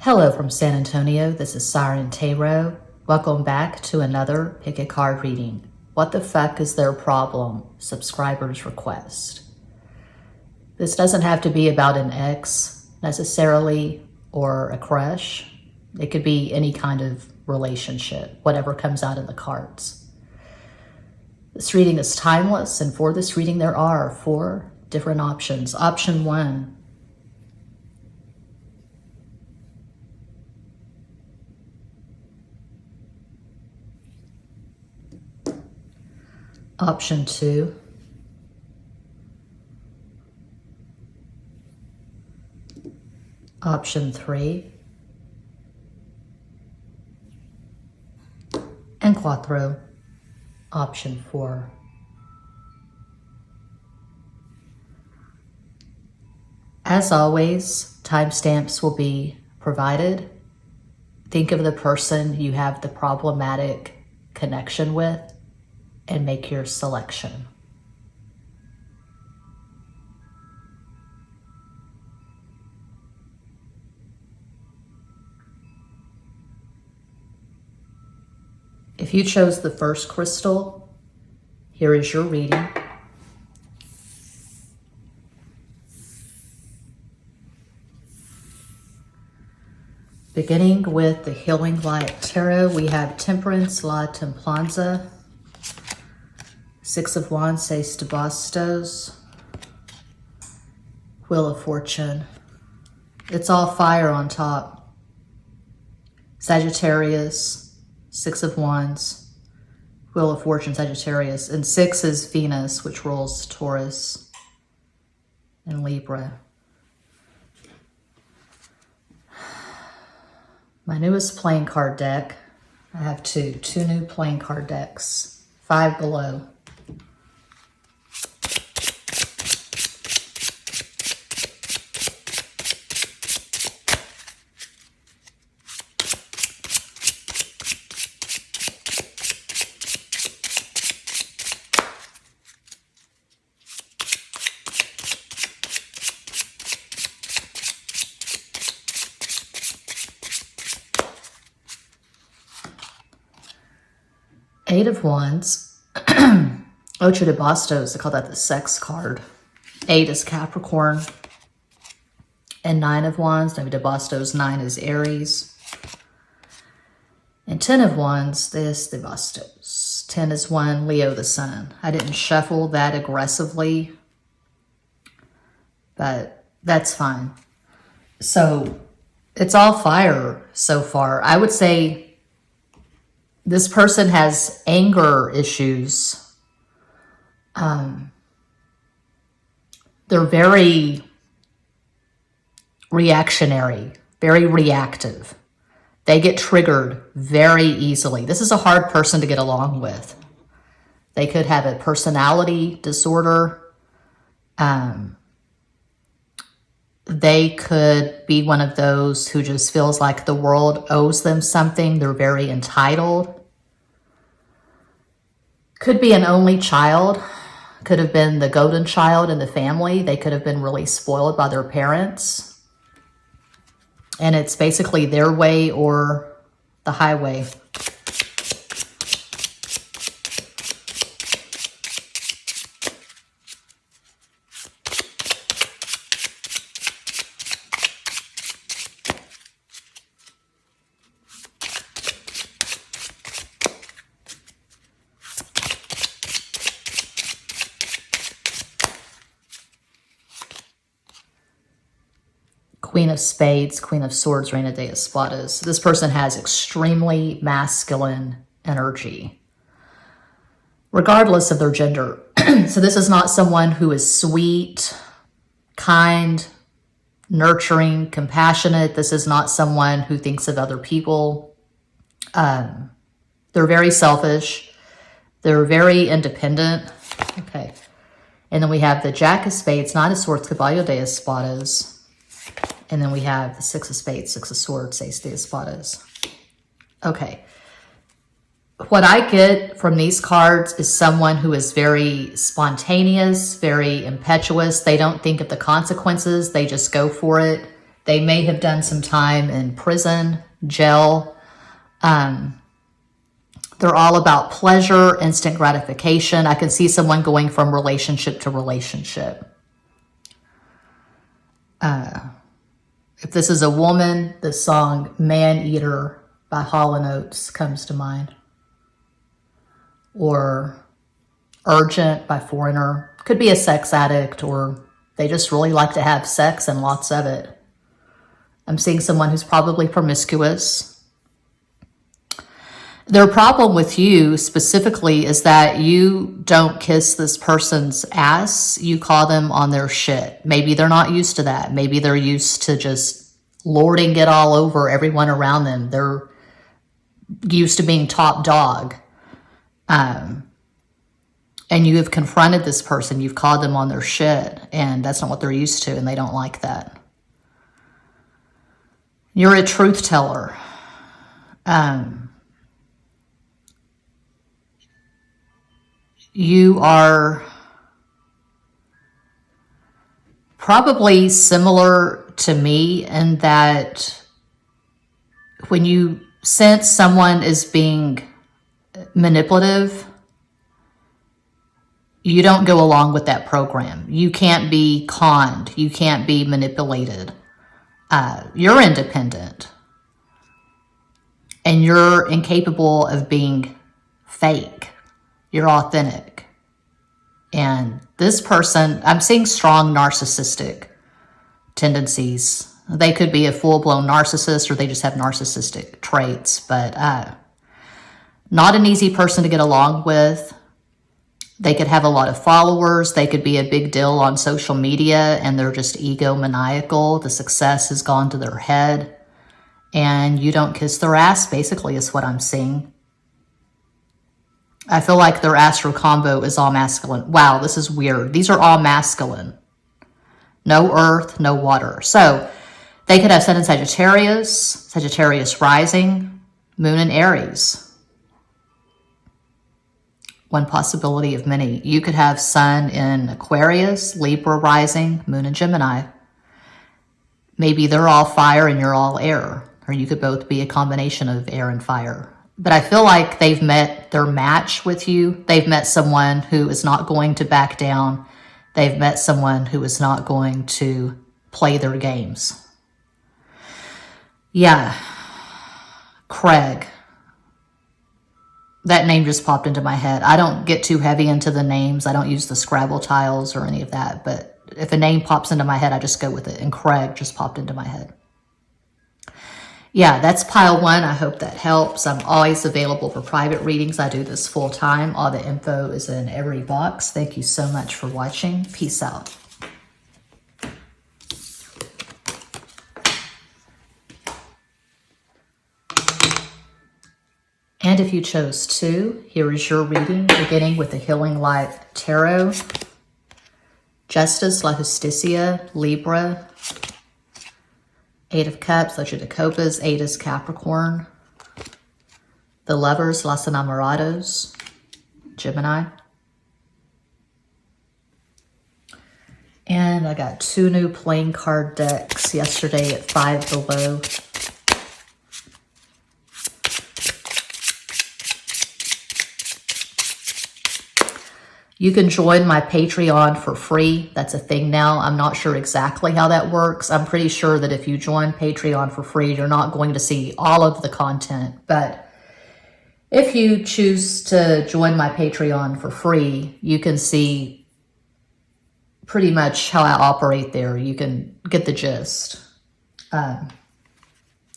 Hello from San Antonio, this is SIREN Tarot. Welcome back to another Pick a Card reading. What the fuck is their problem? Subscriber's request. This doesn't have to be about an ex necessarily or a crush. It could be any kind of relationship, whatever comes out in the cards. This reading is timeless, and for this reading there are 4 different options. Option 1. Option 2. Option 3. And Cuatro. Option 4. As always, timestamps will be provided. Think of the person you have the problematic connection with and make your selection. If you chose the first crystal, here is your reading. Beginning with the Healing Light Tarot, we have Temperance, La Templanza, 6 of Wands, Ace de Bastos, Wheel of Fortune. It's all fire on top. Sagittarius, 6 of Wands, Wheel of Fortune, Sagittarius. And 6 is Venus, which rules Taurus and Libra. My newest playing card deck. I have two new playing card decks, 5 below. Eight of Wands, Ocho de Bastos, I call that the sex card. 8 is Capricorn, and 9 of Wands, Nine de Bastos, 9 is Aries. And 10 of Wands, this de Bastos. 10 is 1, Leo the Sun. I didn't shuffle that aggressively, but that's fine. So it's all fire so far. I would say this person has anger issues. They're very reactionary, very reactive. They get triggered very easily. This is a hard person to get along with. They could have a personality disorder. They could be one of those who just feels like the world owes them something. They're very entitled. Could be an only child. Could have been the golden child in the family. They could have been really spoiled by their parents. And it's basically their way or the highway. Queen of Spades, Queen of Swords, Reina de Espadas. This person has extremely masculine energy, regardless of their gender. So this is not someone who is sweet, kind, nurturing, compassionate. This is not someone who thinks of other people. They're very selfish. They're very independent. Okay. And then we have the Jack of Spades, Nine of Swords, Caballo de Espadas. And then we have the 6 of Spades, 6 of Swords, Ace de Espadas. Okay. What I get from these cards is someone who is very spontaneous, very impetuous. They don't think of the consequences. They just go for it. They may have done some time in prison, jail. They're all about pleasure, instant gratification. I can see someone going from relationship to relationship. If this is a woman, the song Man Eater by Hall & Oates comes to mind. Or Urgent by Foreigner. Could be a sex addict, or they just really like to have sex and lots of it. I'm seeing someone who's probably promiscuous. Their problem with you specifically is that you don't kiss this person's ass. You call them on their shit. Maybe they're not used to that. Maybe they're used to just lording it all over everyone around them. They're used to being top dog. And you have confronted this person. You've called them on their shit. And that's not what they're used to. And they don't like that. You're a truth teller. You are probably similar to me in that when you sense someone is being manipulative, you don't go along with that program. You can't be conned. You can't be manipulated. You're independent. And you're incapable of being fake. You're authentic. And this person, I'm seeing strong narcissistic tendencies. They could be a full-blown narcissist, or they just have narcissistic traits, but not an easy person to get along with. They could have a lot of followers. They could be a big deal on social media, and they're just egomaniacal. The success has gone to their head, and you don't kiss their ass, basically, is what I'm seeing. I feel like their astro combo is all masculine. Wow, this is weird. These are all masculine. No earth, no water. So they could have Sun in Sagittarius, Sagittarius rising, Moon in Aries. One possibility of many. You could have Sun in Aquarius, Libra rising, Moon in Gemini. Maybe they're all fire and you're all air. Or you could both be a combination of air and fire. But I feel like they've met their match with you. They've met someone who is not going to back down. They've met someone who is not going to play their games. Yeah. Craig. That name just popped into my head. I don't get too heavy into the names. I don't use the Scrabble tiles or any of that. But if a name pops into my head, I just go with it. And Craig just popped into my head. Yeah, that's pile one. I hope that helps. I'm always available for private readings. I do this full time. All the info is in every box. Thank you so much for watching. Peace out. And if you chose to, here is your reading, beginning with the Healing Light Tarot. Justice, La Justicia, Libra. Eight of Cups, Leche de Copas. Eight is Capricorn. The Lovers, Los Enamorados, Gemini. And I got two new playing card decks yesterday at Five Below. You can join my Patreon for free. That's a thing now. I'm not sure exactly how that works. I'm pretty sure that if you join Patreon for free, you're not going to see all of the content. But if you choose to join my Patreon for free, you can see pretty much how I operate there. You can get the gist. I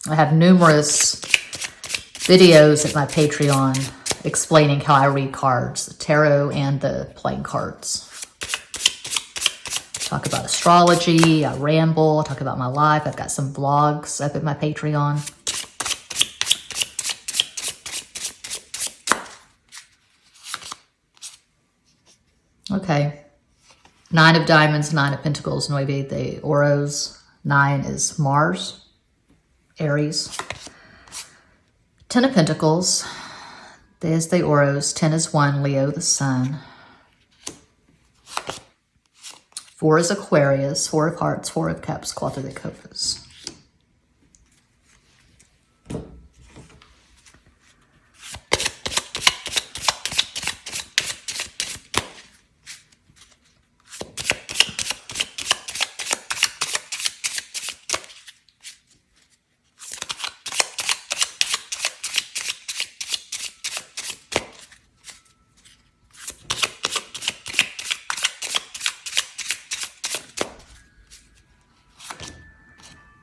have numerous videos at my Patreon explaining how I read cards, the tarot and the playing cards. Talk about astrology, I ramble, talk about my life. I've got some vlogs up at my Patreon. Okay. Nine of Diamonds, Nine of Pentacles, Nueve de Oros. Nine is Mars, Aries. Ten of Pentacles. There's the Oros. 10 is 1, Leo the Sun. 4 is Aquarius. 4 of Hearts, 4 of Cups, Cuatro de Copas.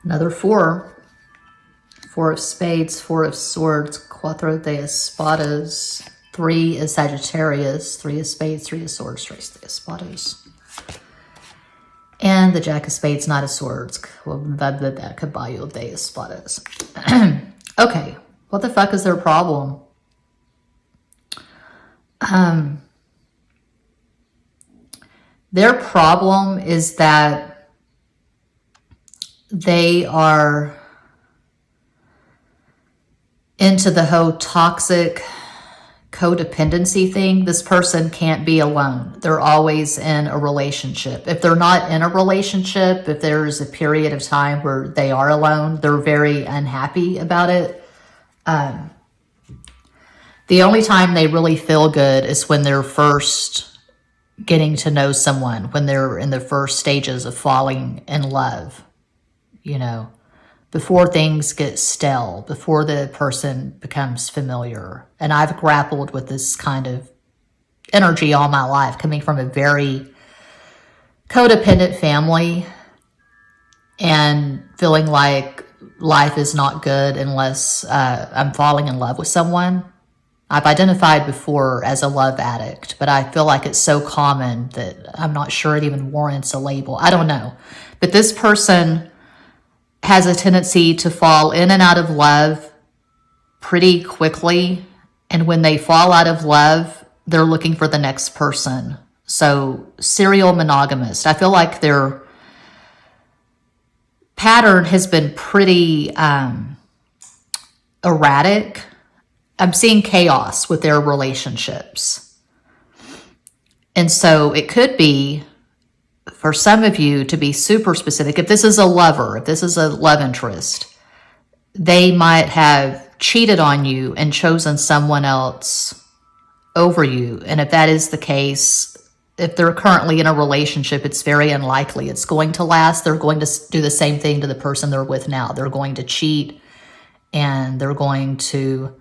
Another 4. 4 of spades, 4 of swords, cuatro de espadas. 3 is Sagittarius, 3 is spades, 3 is swords, 3 de espadas. And the jack of spades, knight of swords, caballo de espadas. Okay, what the fuck is their problem? Their problem is that they are into the whole toxic codependency thing. This person can't be alone. They're always in a relationship. If they're not in a relationship, if there's a period of time where they are alone, they're very unhappy about it. The only time they really feel good is when they're first getting to know someone, when they're in the first stages of falling in love, you know, before things get stale, before the person becomes familiar. And I've grappled with this kind of energy all my life, coming from a very codependent family and feeling like life is not good unless I'm falling in love with someone. I've identified before as a love addict, but I feel like it's so common that I'm not sure it even warrants a label. I don't know. But this person has a tendency to fall in and out of love pretty quickly. And when they fall out of love, they're looking for the next person. So serial monogamist. I feel like their pattern has been pretty erratic. I'm seeing chaos with their relationships. And so it could be, for some of you, to be super specific, if this is a lover, if this is a love interest, they might have cheated on you and chosen someone else over you. And if that is the case, if they're currently in a relationship, it's very unlikely it's going to last. They're going to do the same thing to the person they're with now. They're going to cheat, and they're going to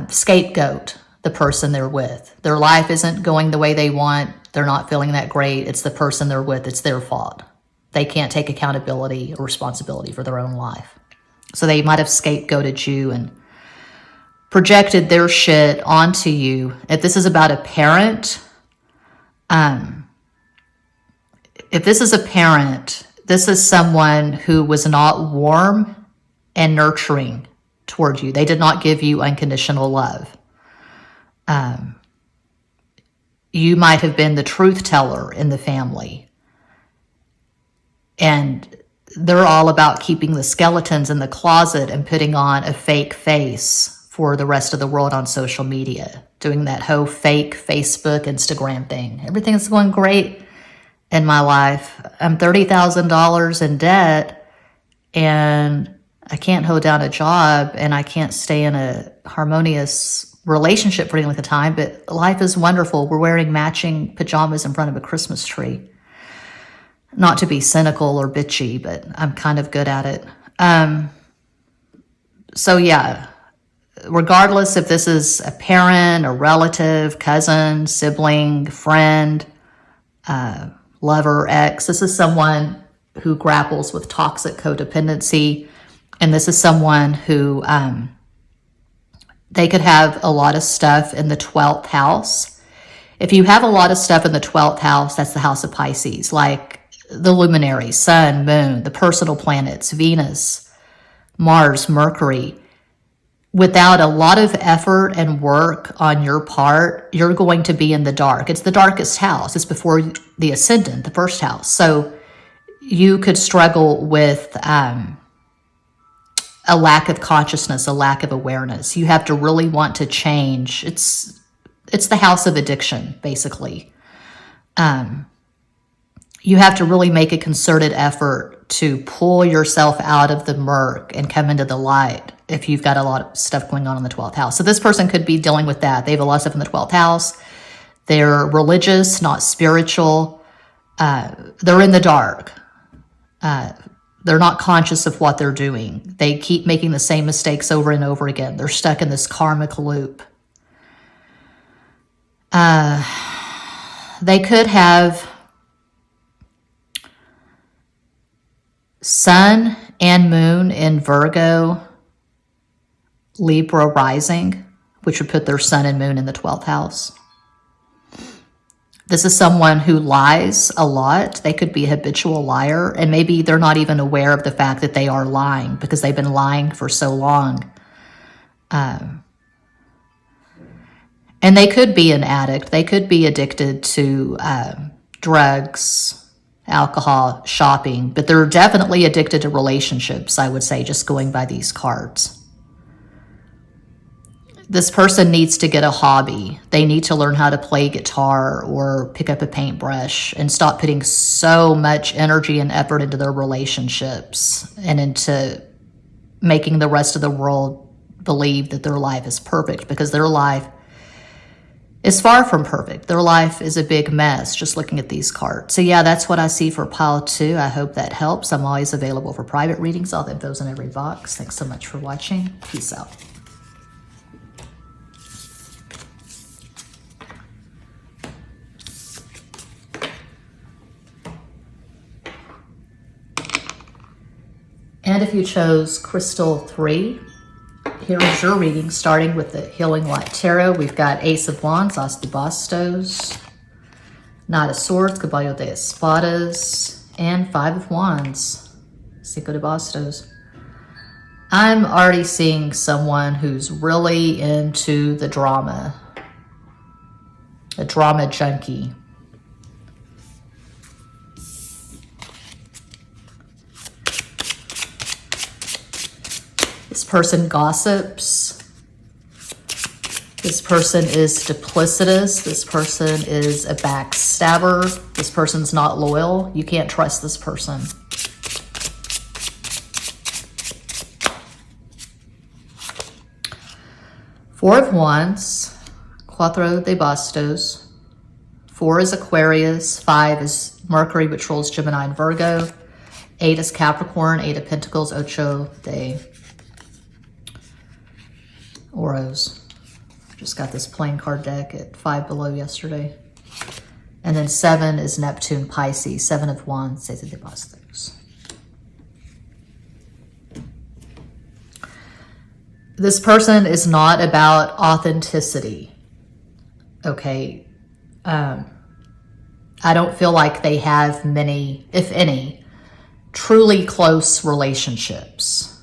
scapegoat the person they're with. Their life isn't going the way they want. They're not feeling that great. It's the person they're with. It's their fault. They can't take accountability or responsibility for their own life. So they might have scapegoated you and projected their shit onto you. If this is about a parent, if this is a parent, this is someone who was not warm and nurturing toward you. They did not give you unconditional love. You might have been the truth teller in the family. And they're all about keeping the skeletons in the closet and putting on a fake face for the rest of the world on social media, doing that whole fake Facebook, Instagram thing. Everything's going great in my life. I'm $30,000 in debt, and I can't hold down a job, and I can't stay in a harmonious relationship for any length of time, but life is wonderful. We're wearing matching pajamas in front of a Christmas tree. Not to be cynical or bitchy, but I'm kind of good at it. So yeah, regardless if this is a parent, a relative, cousin, sibling, friend, lover, ex, this is someone who grapples with toxic codependency. And this is someone who, they could have a lot of stuff in the 12th house. If you have a lot of stuff in the 12th house, that's the house of Pisces, like the luminaries, sun, moon, the personal planets, Venus, Mars, Mercury. Without a lot of effort and work on your part, you're going to be in the dark. It's the darkest house. It's before the ascendant, the first house. So you could struggle with a lack of consciousness, a lack of awareness. You have to really want to change. It's the house of addiction, basically. You have to really make a concerted effort to pull yourself out of the murk and come into the light if you've got a lot of stuff going on in the 12th house. So this person could be dealing with that. They have a lot of stuff in the 12th house. They're religious, not spiritual. They're in the dark. They're not conscious of what they're doing. They keep making the same mistakes over and over again. They're stuck in this karmic loop. They could have Sun and moon in Virgo, Libra rising, which would put their sun and moon in the 12th house. This is someone who lies a lot. They could be a habitual liar, and maybe they're not even aware of the fact that they are lying because they've been lying for so long. And they could be an addict. They could be addicted to drugs, alcohol, shopping, but they're definitely addicted to relationships, I would say, just going by these cards. This person needs to get a hobby. They need to learn how to play guitar or pick up a paintbrush and stop putting so much energy and effort into their relationships and into making the rest of the world believe that their life is perfect, because their life is far from perfect. Their life is a big mess, just looking at these cards. So yeah, that's what I see for pile 2. I hope that helps. I'm always available for private readings. All the info's in every box. Thanks so much for watching. Peace out. And if you chose Crystal 3, here is your reading, starting with the Healing Light Tarot. We've got Ace of Wands, As de Bastos, Knight of Swords, Caballo de Espadas, and 5 of Wands, Cinco de Bastos. I'm already seeing someone who's really into the drama, a drama junkie. This person gossips. This person is duplicitous. This person is a backstabber. This person's not loyal. You can't trust this person. Four of Wands, Cuatro de Bastos. 4 is Aquarius. 5 is Mercury, which rules Gemini and Virgo. 8 is Capricorn. 8 of Pentacles, Ocho de Oros. Just got this plain card deck at Five Below yesterday. And then 7 is Neptune, Pisces. 7 of Wands, Seis de Bastos. This person is not about authenticity. Okay. I don't feel like they have many, if any, truly close relationships.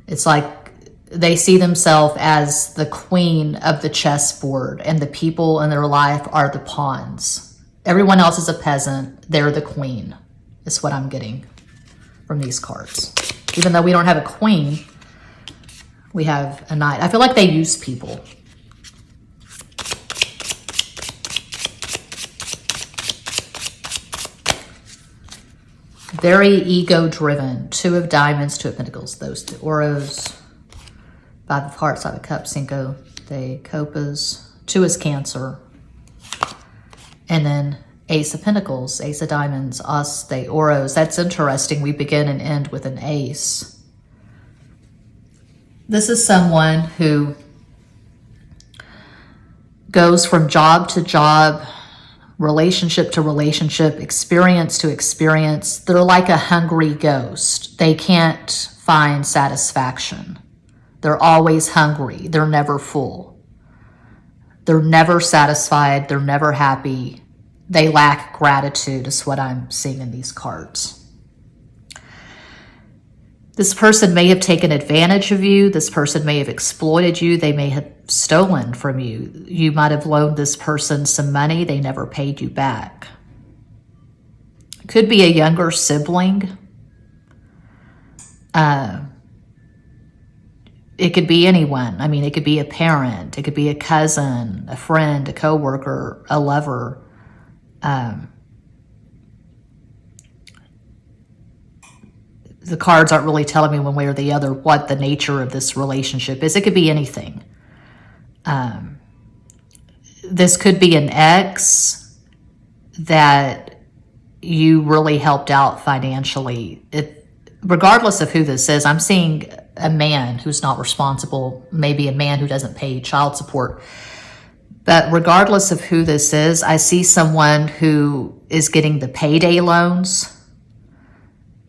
It's like they see themselves as the queen of the chessboard, and the people in their life are the pawns. Everyone else is a peasant. They're the queen. Is what I'm getting from these cards. Even though we don't have a queen, we have a knight. I feel like they use people. Very ego-driven. 2 of Diamonds, 2 of Pentacles. Those 2 Oros. 5 of Hearts, 5 of Cups, Cinco de Copas. 2 is Cancer. And then Ace of Pentacles, Ace of Diamonds, As de Oros. That's interesting. We begin and end with an ace. This is someone who goes from job to job, relationship to relationship, experience to experience. They're like a hungry ghost. They can't find satisfaction. They're always hungry. They're never full. They're never satisfied. They're never happy. They lack gratitude is what I'm seeing in these cards. This person may have taken advantage of you. This person may have exploited you. They may have stolen from you. You might have loaned this person some money. They never paid you back. It could be a younger sibling. It could be anyone. I mean, it could be a parent. It could be a cousin, a friend, a coworker, a lover. The cards aren't really telling me one way or the other what the nature of this relationship is. It could be anything. This could be an ex that you really helped out financially. Regardless of who this is, I'm seeing a man who's not responsible, maybe a man who doesn't pay child support. But regardless of who this is, I see someone who is getting the payday loans.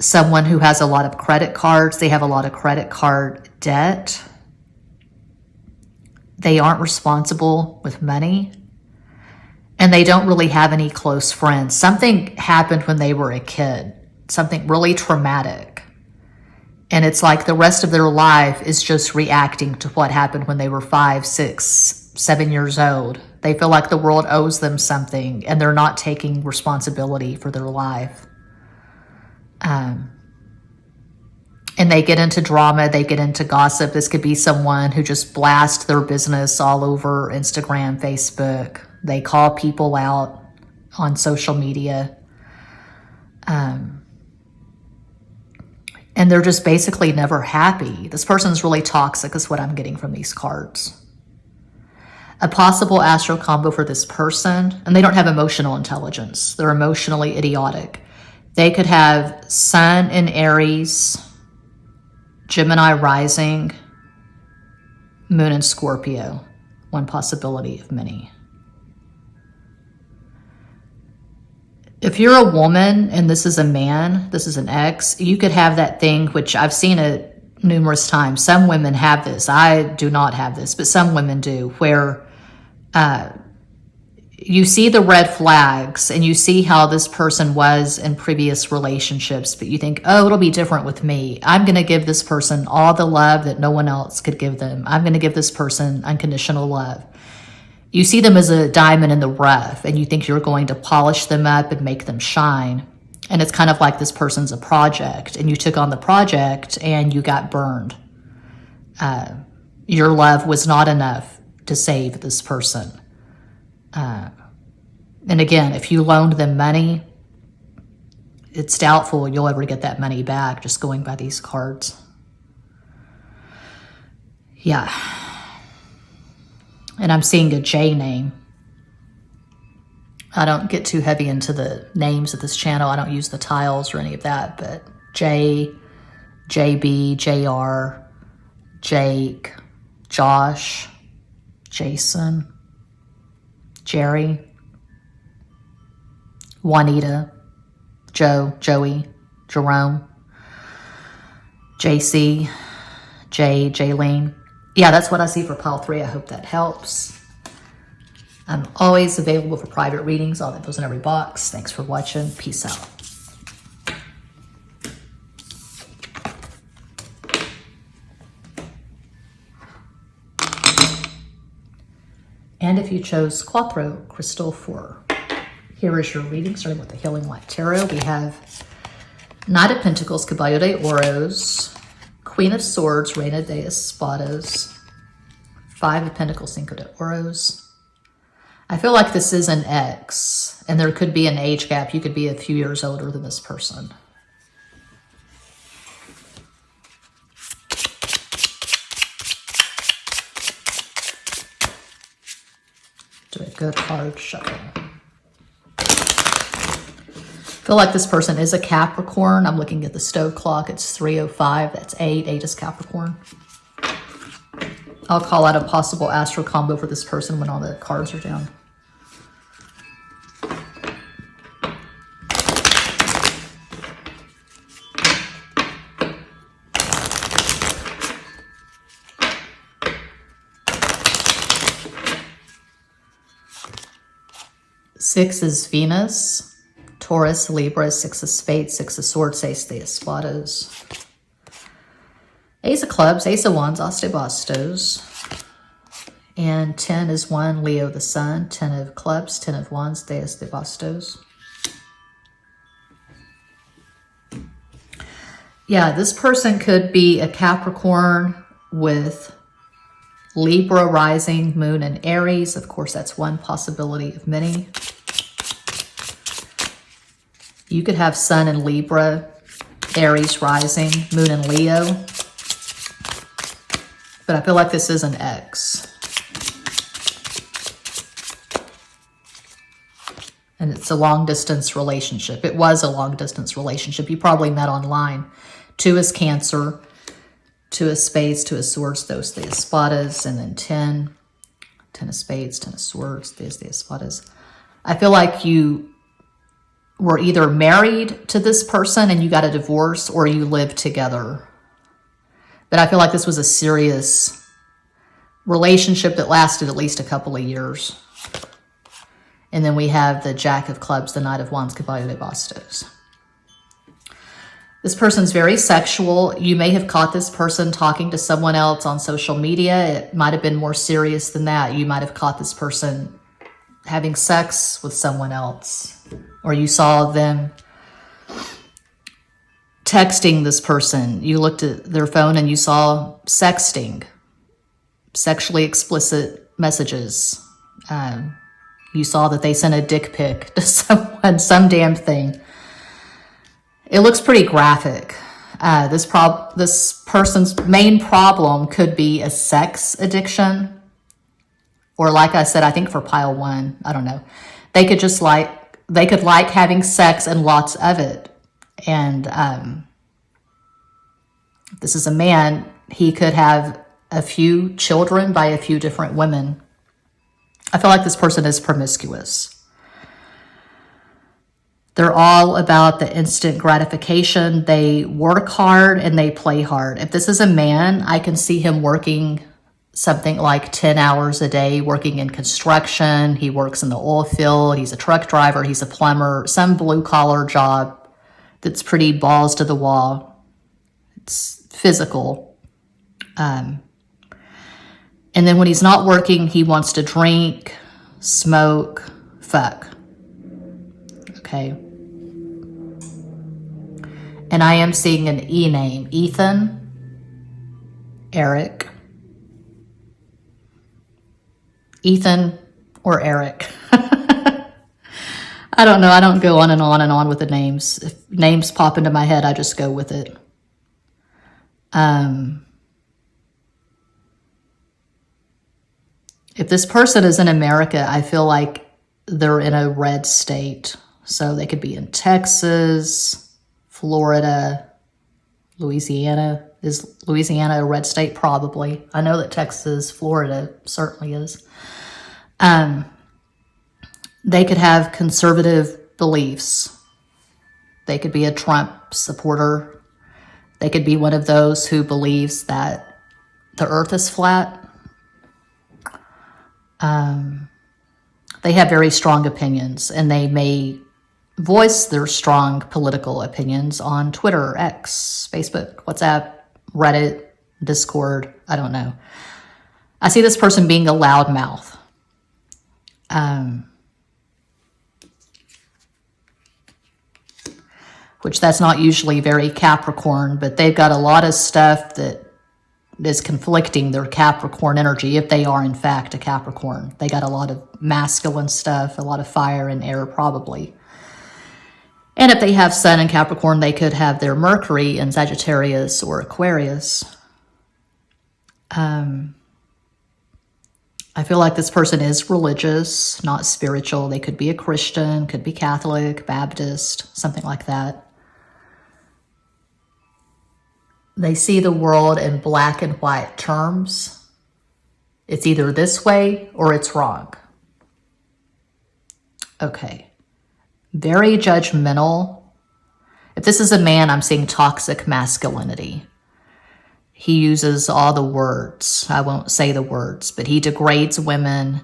someone who has a lot of credit cards. They have a lot of credit card debt. They aren't responsible with money. And they don't really have any close friends. Something happened when they were a kid, something really traumatic. And it's like the rest of their life is just reacting to what happened when they were 5, 6, 7 years old. They feel like the world owes them something and they're not taking responsibility for their life. And they get into drama, they get into gossip. This could be someone who just blasts their business all over Instagram, Facebook. They call people out on social media. And they're just basically never happy. This person's really toxic is what I'm getting from these cards. A possible astro combo for this person, and they don't have emotional intelligence. They're emotionally idiotic. They could have Sun in Aries, Gemini rising, Moon in Scorpio. One possibility of many. If you're a woman and this is a man, this is an ex, you could have that thing, which I've seen it numerous times. Some women have this. I do not have this, but some women do, where you see the red flags and you see how this person was in previous relationships, but you think, oh, it'll be different with me. I'm going to give this person all the love that no one else could give them. I'm going to give this person unconditional love. You see them as a diamond in the rough and you think you're going to polish them up and make them shine. And it's kind of like this person's a project and you took on the project and you got burned. Your love was not enough to save this person. And again, if you loaned them money, it's doubtful you'll ever get that money back, just going by these cards. Yeah. And I'm seeing a J name. I don't get too heavy into the names of this channel. I don't use the tiles or any of that, but J, JB, JR, Jake, Josh, Jason, Jerry, Juanita, Joe, Joey, Jerome, JC, Jay, Jaylene. Yeah, that's what I see for pile 3. I hope that helps. I'm always available for private readings. All that goes in every box. Thanks for watching. Peace out. And if you chose Quattro Crystal 4, here is your reading, starting with the Healing Light Tarot. We have Knight of Pentacles, Caballo de Oros, Queen of Swords, Reina de Espadas, 5 of Pentacles, Cinco de Oros. I feel like this is an ex, and there could be an age gap. You could be a few years older than this person. Do a good hard shuffle. I feel like this person is a Capricorn. I'm looking at the stove clock. It's 3:05. That's 8. 8 is Capricorn. I'll call out a possible astro combo for this person when all the cards are down. Six is Venus, Taurus, Libra, 6 of Spades, 6 of Swords, Ace de Espadas. Ace of Clubs, Ace of Wands, As de Bastos. And 10 is 1, Leo the Sun, 10 of Clubs, 10 of Wands, Deus de Bastos. Yeah, this person could be a Capricorn with Libra rising, Moon in Aries. Of course, that's one possibility of many. You could have Sun in Libra, Aries rising, Moon in Leo. But I feel like this is an ex. And it's a long-distance relationship. It was a long-distance relationship. You probably met online. 2 is Cancer, 2 of Spades, 2 of Swords, Dos de Espadas, and then 10. 10 of Spades, 10 of Swords, Dos de Espadas. I feel like you were either married to this person and you got a divorce, or you lived together. But I feel like this was a serious relationship that lasted at least a couple of years. And then we have the Jack of Clubs, the Knight of Wands, Caballo de Bastos. This person's very sexual. You may have caught this person talking to someone else on social media. It might have been more serious than that. You might have caught this person having sex with someone else, or you saw them texting this person. You looked at their phone and you saw sexting, sexually explicit messages. You saw that they sent a dick pic to someone, some damn thing. It looks pretty graphic. This person's main problem could be a sex addiction. Or like I said, I think for pile one, I don't know. They could like having sex and lots of it. And if this is a man, he could have a few children by a few different women. I feel like this person is promiscuous. They're all about the instant gratification. They work hard and they play hard. If this is a man, I can see him working something like 10 hours a day, working in construction. He works in the oil field. He's a truck driver. He's a plumber, some blue collar job that's pretty balls to the wall. It's physical. And then when he's not working, he wants to drink, smoke, fuck. Okay. And I am seeing an E name. Ethan, Eric. Ethan or Eric. I don't know. I don't go on and on with the names. If names pop into my head, I just go with it. If this person is in America, I feel like they're in a red state. So they could be in Texas, Florida, Louisiana. Is Louisiana a red state? Probably. I know that Texas, Florida certainly is. They could have conservative beliefs. They could be a Trump supporter. They could be one of those who believes that the earth is flat. They have very strong opinions, and they may voice their strong political opinions on Twitter, X, Facebook, WhatsApp, Reddit, Discord. I don't know. I see this person being a loudmouth. Which that's not usually very Capricorn, but they've got a lot of stuff that is conflicting their Capricorn energy, if they are in fact a Capricorn. They got a lot of masculine stuff, a lot of fire and air probably. And if they have Sun in Capricorn, they could have their Mercury in Sagittarius or Aquarius. I feel like this person is religious, not spiritual. They could be a Christian, could be Catholic, Baptist, something like that. They see the world in black and white terms. It's either this way or it's wrong. Okay. Very judgmental. If this is a man, I'm seeing toxic masculinity. He uses all the words. I won't say the words, but he degrades women.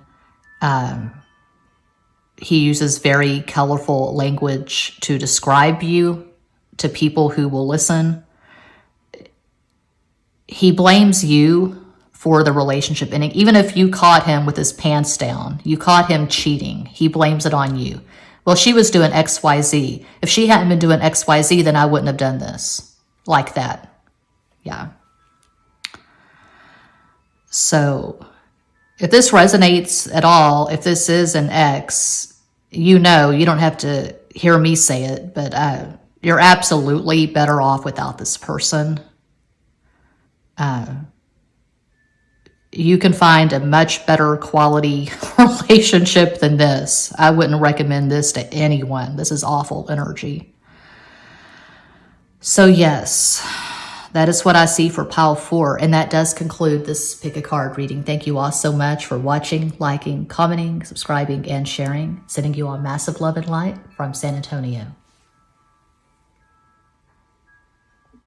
He uses very colorful language to describe you to people who will listen. He blames you for the relationship ending. Even if you caught him with his pants down, you caught him cheating, he blames it on you. Well, she was doing XYZ. If she hadn't been doing XYZ, then I wouldn't have done this. Like that. Yeah. So if this resonates at all, if this is an ex, you know, you don't have to hear me say it, but you're absolutely better off without this person. You can find a much better quality relationship than this. I wouldn't recommend this to anyone. This is awful energy. So yes, that is what I see for pile 4. And that does conclude this pick a card reading. Thank you all so much for watching, liking, commenting, subscribing, and sharing. Sending you all massive love and light from San Antonio.